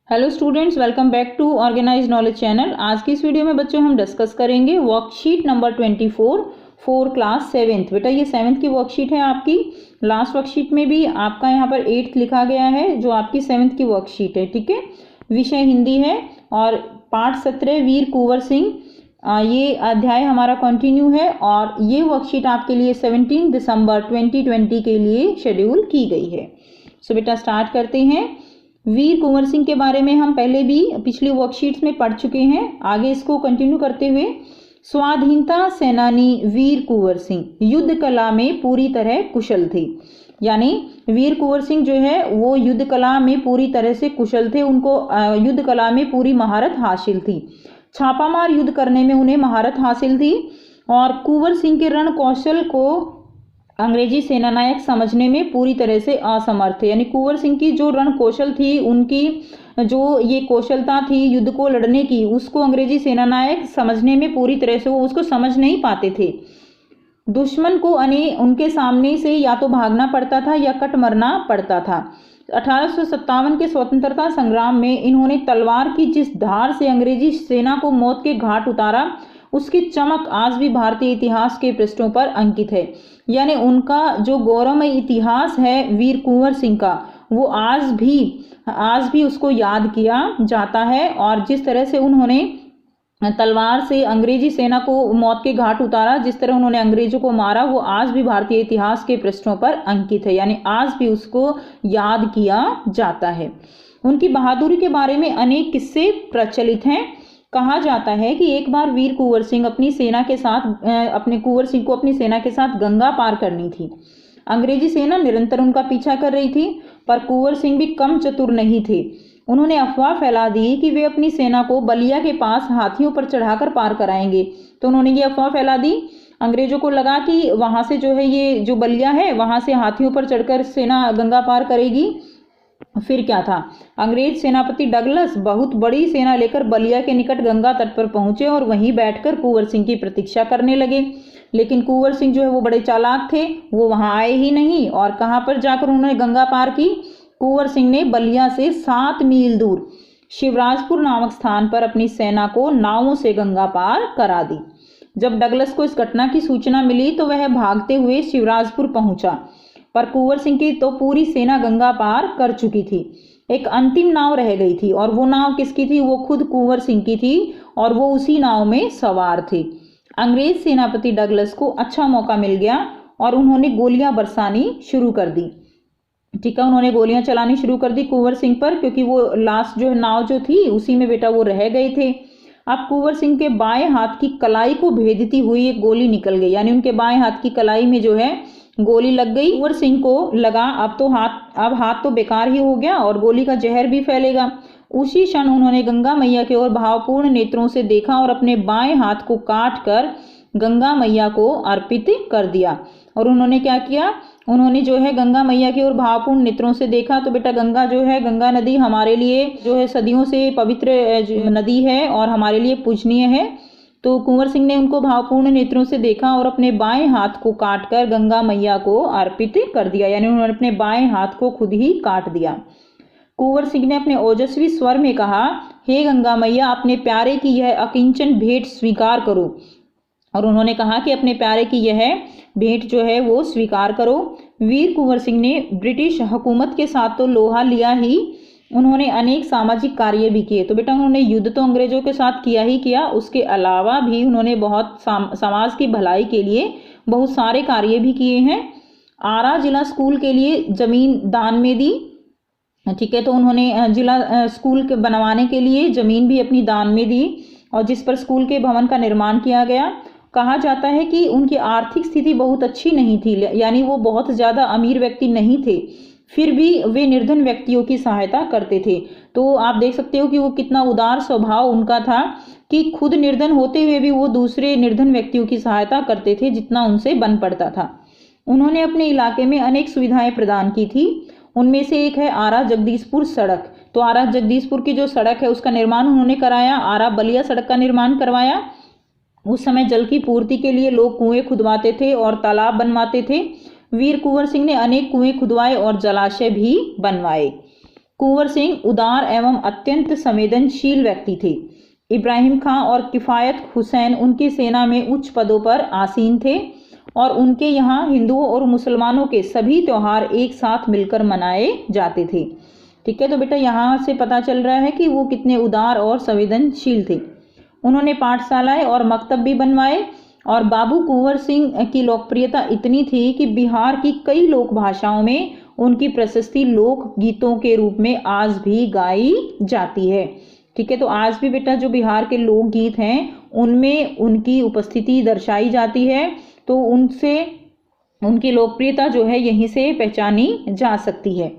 Hello students, welcome back to organise knowledge channel. आज की इस वीडियो में बच्चों हम डिस्कस करेंगे worksheet number 24 for class 7th। बेटा ये 7th की वर्कशीट है आपकी। लास्ट वर्कशीट में भी आपका यहाँ पर 8th लिखा गया है, जो आपकी 7th की वर्कशीट है। ठीक है, विषय हिंदी है और पाठ 17 वीर कुंवर सिंह, ये अध्याय हमारा कंटिन्यू है और ये वर्कशीट आपके लिए 17 दिसंबर 2020 के लिए शेड्यूल की गई है। सो बेटा स्टार्ट करते हैं। वीर कुंवर सिंह के बारे में हम पहले भी पिछली वर्कशीट्स में पढ़ चुके हैं। आगे इसको कंटिन्यू करते हुए, स्वाधीनता सेनानी वीर कुंवर सिंह युद्ध कला में पूरी तरह कुशल थे। यानी वीर कुंवर सिंह जो है वो युद्ध कला में पूरी तरह से कुशल थे, उनको युद्ध कला में पूरी महारत हासिल थी। छापामार युद्ध करने में उन्हें महारत हासिल थी और कुंवर सिंह के रण कौशल को अंग्रेजी सेनानायक समझने में पूरी तरह से असमर्थ थे। यानी कुंवर सिंह की जो रण कौशल थी, उनकी जो ये कौशलता थी युद्ध को लड़ने की, उसको अंग्रेजी सेनानायक समझने में पूरी तरह से वो उसको समझ नहीं पाते थे। दुश्मन को उनके सामने से या तो भागना पड़ता था या कट मरना पड़ता था। 1857 के स्वतंत्रता संग्राम में इन्होंने तलवार की जिस धार से अंग्रेजी सेना को मौत के घाट उतारा, उसकी चमक आज भी भारतीय इतिहास के पृष्ठों पर अंकित है। यानी उनका जो गौरवमय इतिहास है वीर कुंवर सिंह का, वो आज भी उसको याद किया जाता है। और जिस तरह से उन्होंने तलवार से अंग्रेजी सेना को मौत के घाट उतारा, जिस तरह उन्होंने अंग्रेजों को मारा, वो आज भी भारतीय इतिहास के पृष्ठों पर अंकित है। यानी आज भी उसको याद किया जाता है। उनकी बहादुरी के बारे में अनेक किस्से प्रचलित हैं। कहा जाता है कि एक बार वीर कुंवर सिंह को अपनी सेना के साथ गंगा पार करनी थी। अंग्रेजी सेना निरंतर उनका पीछा कर रही थी, पर कुंवर सिंह भी कम चतुर नहीं थे। उन्होंने अफवाह फैला दी कि वे अपनी सेना को बलिया के पास हाथियों पर चढ़ाकर पार कराएंगे। तो उन्होंने ये अफवाह फैला दी। अंग्रेजों को लगा कि वहां से जो है ये जो बलिया है, वहां से हाथियों पर चढ़कर सेना गंगा पार करेगी। फिर क्या था, अंग्रेज सेनापति डगलस बहुत बड़ी सेना लेकर बलिया के निकट गंगा तट पर पहुंचे और वहीं बैठकर कुंवर सिंह की प्रतीक्षा करने लगे। लेकिन कुंवर सिंह जो है वो बड़े चालाक थे, वो वहां आए ही नहीं। और कहां पर जाकर उन्होंने गंगा पार की? कुंवर सिंह ने बलिया से 7 मील दूर शिवराजपुर नामक स्थान पर अपनी सेना को नावों से गंगा पार करा दी। जब डगलस को इस घटना की सूचना मिली तो वह भागते हुए शिवराजपुर पहुंचा, पर कुंवर सिंह की तो पूरी सेना गंगा पार कर चुकी थी। एक अंतिम नाव रह गई थी और वो नाव किसकी थी? वो खुद कुंवर सिंह की थी और वो उसी नाव में सवार थे। अंग्रेज सेनापति डगलस को अच्छा मौका मिल गया और उन्होंने गोलियां बरसानी शुरू कर दी। ठीक है, उन्होंने गोलियां चलानी शुरू कर दी कुंवर सिंह पर, क्योंकि वो लास्ट जो नाव जो थी उसी में बेटा वो रह गए थे। अब कुंवर सिंह के बाएं हाथ की कलाई को भेदती हुई एक गोली निकल गई। यानी उनके बाएं हाथ की कलाई में जो है गोली लग गई। कुंवर सिंह को लगा अब हाथ तो बेकार ही हो गया और गोली का जहर भी फैलेगा। उसी क्षण उन्होंने गंगा मैया की ओर भावपूर्ण नेत्रों से देखा और अपने बाएं हाथ को काट कर गंगा मैया को अर्पित कर दिया। और उन्होंने क्या किया? उन्होंने जो है गंगा मैया की ओर भावपूर्ण नेत्रों से देखा। तो बेटा गंगा जो है, गंगा नदी हमारे लिए जो है सदियों से पवित्र नदी है और हमारे लिए पूजनीय है। तो कुंवर सिंह ने उनको भावपूर्ण नेत्रों से देखा और अपने बाएं हाथ को काटकर गंगा मैया को अर्पित कर दिया। यानी उन्होंने अपने बाएं हाथ को खुद ही काट दिया। कुंवर सिंह ने अपने ओजस्वी स्वर में कहा, हे गंगा मैया, अपने प्यारे की यह अकिंचन भेंट स्वीकार करो। और उन्होंने कहा कि अपने प्यारे की यह भेंट जो है वो स्वीकार करो। वीर कुंवर सिंह ने ब्रिटिश हुकूमत के साथ तो लोहा लिया ही, उन्होंने अनेक सामाजिक कार्य भी किए। तो बेटा उन्होंने युद्ध तो अंग्रेजों के साथ किया ही किया, उसके अलावा भी उन्होंने बहुत समाज की भलाई के लिए बहुत सारे कार्य भी किए हैं। आरा जिला स्कूल के लिए जमीन दान में दी। ठीक है, तो उन्होंने जिला स्कूल के बनवाने के लिए जमीन भी अपनी दान में दी और जिस पर स्कूल के भवन का निर्माण किया गया। कहा जाता है कि उनकी आर्थिक स्थिति बहुत अच्छी नहीं थी, यानी वो बहुत ज़्यादा अमीर व्यक्ति नहीं थे, फिर भी वे निर्धन व्यक्तियों की सहायता करते थे। तो आप देख सकते हो कि वो कितना उदार स्वभाव उनका था कि खुद निर्धन होते हुए भी वो दूसरे निर्धन व्यक्तियों की सहायता करते थे जितना उनसे बन पड़ता था। उन्होंने अपने इलाके में अनेक सुविधाएं प्रदान की थी। उनमें से एक है आरा जगदीशपुर सड़क। तो आरा जगदीशपुर की जो सड़क है उसका निर्माण उन्होंने कराया। आरा बलिया सड़क का निर्माण करवाया। उस समय जल की पूर्ति के लिए लोग कुएं खुदवाते थे और तालाब बनवाते थे। वीर कुंवर सिंह ने अनेक कुएं खुदवाए और जलाशय भी बनवाए। कुंवर सिंह उदार एवं अत्यंत संवेदनशील व्यक्ति थे। इब्राहिम खां और किफायत हुसैन उनकी सेना में उच्च पदों पर आसीन थे और उनके यहाँ हिंदुओं और मुसलमानों के सभी त्योहार एक साथ मिलकर मनाए जाते थे। ठीक है, तो बेटा यहाँ से पता चल रहा है कि वो कितने उदार और संवेदनशील थे। उन्होंने पाठशालाएं और मकतब भी बनवाए और बाबू कुंवर सिंह की लोकप्रियता इतनी थी कि बिहार की कई लोक भाषाओं में उनकी प्रशस्ति लोक गीतों के रूप में आज भी गाई जाती है। ठीक है, तो आज भी बेटा जो बिहार के लोकगीत हैं उनमें उनकी उपस्थिति दर्शाई जाती है, तो उनसे उनकी लोकप्रियता जो है यहीं से पहचानी जा सकती है।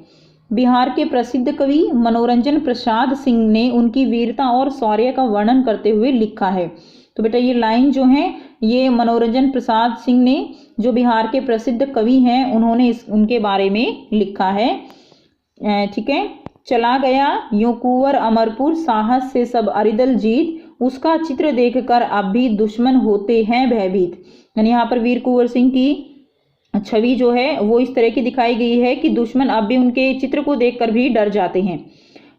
बिहार के प्रसिद्ध कवि मनोरंजन प्रसाद सिंह ने उनकी वीरता और शौर्य का वर्णन करते हुए लिखा है। तो बेटा ये लाइन जो है ये मनोरंजन प्रसाद सिंह ने, जो बिहार के प्रसिद्ध कवि हैं, उन्होंने उनके बारे में लिखा है। ठीक है, चला गया यूं कुंवर अमरपुर, साहस से सब अरिदल जीत, उसका चित्र देखकर अब भी दुश्मन होते हैं भयभीत। यानी यहाँ पर वीर कुंवर सिंह की छवि जो है वो इस तरह की दिखाई गई है कि दुश्मन अब भी उनके चित्र को देखकर भी डर जाते हैं।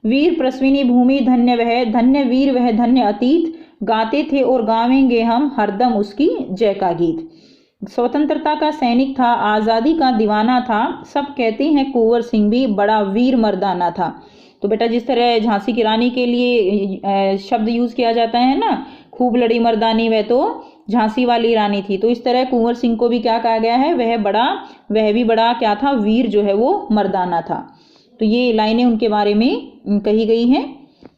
वीर प्रश्विनी भूमि धन्य वह, धन्य वीर वह धन्य अतीत, गाते थे और गावेंगे हम हरदम उसकी जय का गीत। स्वतंत्रता का सैनिक था, आज़ादी का दीवाना था, सब कहते हैं कुंवर सिंह भी बड़ा वीर मर्दाना था। तो बेटा जिस तरह झांसी की रानी के लिए शब्द यूज किया जाता है ना, खूब लड़ी मर्दानी वह तो झांसी वाली रानी थी, तो इस तरह कुंवर सिंह को भी क्या कहा गया है, वह भी बड़ा क्या था, वीर जो है वो मर्दाना था। तो ये लाइनें उनके बारे में कही गई हैं।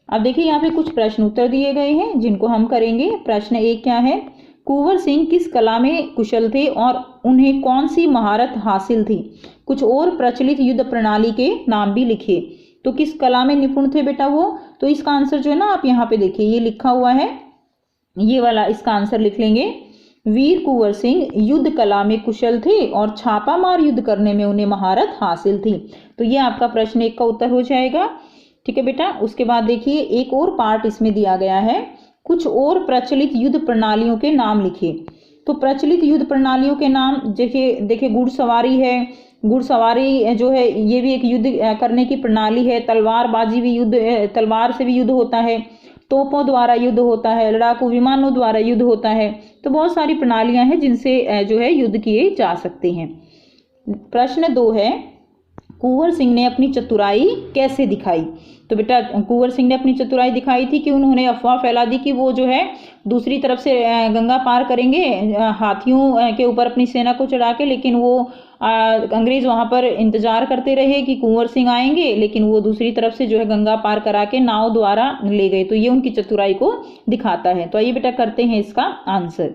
अब देखिए यहाँ पे कुछ प्रश्न उत्तर दिए गए हैं जिनको हम करेंगे। प्रश्न 1 क्या है, कुंवर सिंह किस कला में कुशल थे और उन्हें कौन सी महारत हासिल थी? कुछ और प्रचलित युद्ध प्रणाली के नाम भी लिखिए। तो किस कला में निपुण थे बेटा वो? तो इसका आंसर जो है ना आप यहाँ पे देखिए, ये लिखा हुआ है, ये वाला इसका आंसर लिख लेंगे। वीर कुंवर सिंह युद्ध कला में कुशल थे और छापामार युद्ध करने में उन्हें महारत हासिल थी। तो ये आपका प्रश्न 1 का उत्तर हो जाएगा। ठीक है बेटा, उसके बाद देखिए एक और पार्ट इसमें दिया गया है, कुछ और प्रचलित युद्ध प्रणालियों के नाम लिखिए। तो प्रचलित युद्ध प्रणालियों के नाम देखिए घुड़सवारी है, घुड़सवारी जो है ये भी एक युद्ध करने की प्रणाली है। तलवारबाजी भी युद्ध, तलवार से भी युद्ध होता है, तोपों द्वारा युद्ध होता है, लड़ाकू विमानों द्वारा युद्ध होता है। तो बहुत सारी प्रणालियां हैं जिनसे जो है युद्ध किए जा सकते हैं। प्रश्न 2 है, कुंवर सिंह ने अपनी चतुराई कैसे दिखाई? तो बेटा कुंवर सिंह ने अपनी चतुराई दिखाई थी कि उन्होंने अफवाह फैला दी कि वो जो है दूसरी तरफ से गंगा पार करेंगे हाथियों के ऊपर अपनी सेना को चढ़ा के, लेकिन वो अंग्रेज वहां पर इंतजार करते रहे कि कुंवर सिंह आएंगे, लेकिन वो दूसरी तरफ से जो है गंगा पार करा के नाव द्वारा ले गए। तो ये उनकी चतुराई को दिखाता है। तो आइए बेटा करते हैं इसका आंसर।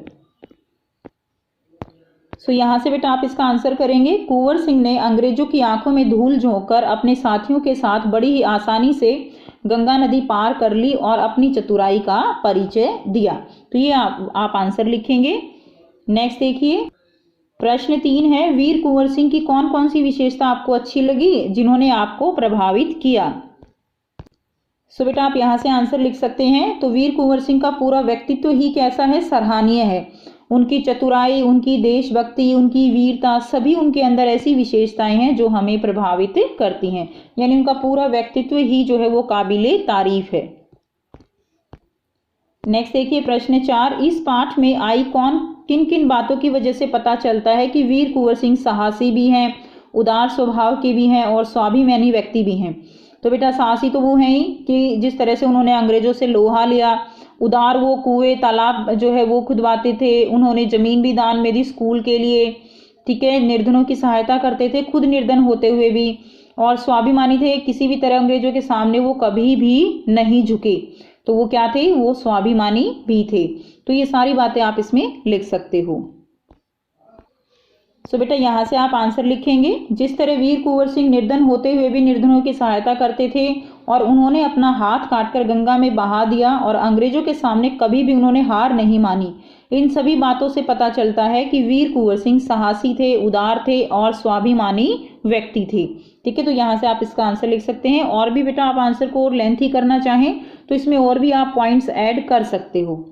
सो यहाँ से बेटा आप इसका आंसर करेंगे, कुंवर सिंह ने अंग्रेजों की आंखों में धूल झोंककर अपने साथियों के साथ बड़ी ही आसानी से गंगा नदी पार कर ली और अपनी चतुराई का परिचय दिया। तो ये आप आंसर लिखेंगे। नेक्स्ट देखिए प्रश्न 3 है, वीर कुंवर सिंह की कौन कौन सी विशेषता आपको अच्छी लगी जिन्होंने आपको प्रभावित किया? सो बेटा आप यहाँ से आंसर लिख सकते हैं। तो वीर कुंवर सिंह का पूरा व्यक्तित्व ही कैसा है, सराहनीय है। उनकी चतुराई, उनकी देशभक्ति, उनकी वीरता, सभी उनके अंदर ऐसी विशेषताएं हैं जो हमें प्रभावित करती हैं। यानी उनका पूरा व्यक्तित्व ही जो है वो काबिले तारीफ है। नेक्स्ट देखिए प्रश्न 4, इस पाठ में आई किन किन बातों की वजह से पता चलता है कि वीर कुंवर सिंह साहसी भी हैं, उदार स्वभाव के भी हैं और स्वाभिमानी व्यक्ति भी हैं? तो बेटा साहसी तो वो हैं ही कि जिस तरह से उन्होंने अंग्रेजों से लोहा लिया, उदार वो कुएं तालाब जो है वो खुदवाते थे, उन्होंने जमीन भी दान में दी स्कूल के लिए। ठीक है, निर्धनों की सहायता करते थे खुद निर्धन होते हुए भी, और स्वाभिमानी थे, किसी भी तरह अंग्रेजों के सामने वो कभी भी नहीं झुके। तो वो क्या थे, वो स्वाभिमानी भी थे। तो ये सारी बातें आप इसमें लिख सकते हो। सो बेटा यहाँ से आप आंसर लिखेंगे, जिस तरह वीर कुंवर सिंह निर्धन होते हुए भी निर्धनों की सहायता करते थे और उन्होंने अपना हाथ काटकर गंगा में बहा दिया और अंग्रेजों के सामने कभी भी उन्होंने हार नहीं मानी। इन सभी बातों से पता चलता है कि वीर कुंवर सिंह साहसी थे, उदार थे और स्वाभिमानी व्यक्ति थे। ठीक है, तो यहाँ से आप इसका आंसर लिख सकते हैं। और भी बेटा आप आंसर को और लेंथी करना चाहें तो इसमें और भी आप पॉइंट्स ऐड कर सकते हो।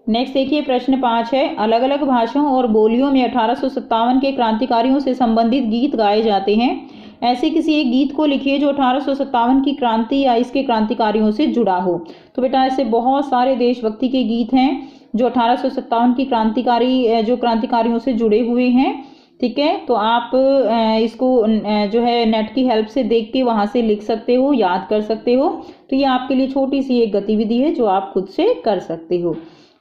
नेक्स्ट देखिए प्रश्न 5 है, अलग अलग भाषाओं और बोलियों में 1857 के क्रांतिकारियों से संबंधित गीत गाए जाते हैं। ऐसे किसी एक गीत को लिखिए जो 1857 की क्रांति या इसके क्रांतिकारियों से जुड़ा हो। तो बेटा ऐसे बहुत सारे देशभक्ति के गीत हैं जो 1857 की क्रांतिकारियों से जुड़े हुए हैं। ठीक है, तो आप इसको जो है नेट की हेल्प से देख के वहां से लिख सकते हो, याद कर सकते हो। तो ये आपके लिए छोटी सी एक गतिविधि है जो आप खुद से कर सकते हो।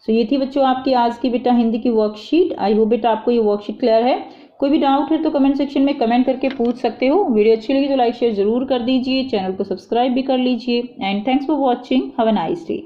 सो ये थी बच्चों आपकी आज की बेटा हिंदी की वर्कशीट। आई होप बेटा आपको ये वर्कशीट क्लियर है। कोई भी डाउट है तो कमेंट सेक्शन में कमेंट करके पूछ सकते हो। वीडियो अच्छी लगी तो लाइक शेयर जरूर कर दीजिए, चैनल को सब्सक्राइब भी कर लीजिए। And thanks for watching, have a nice day.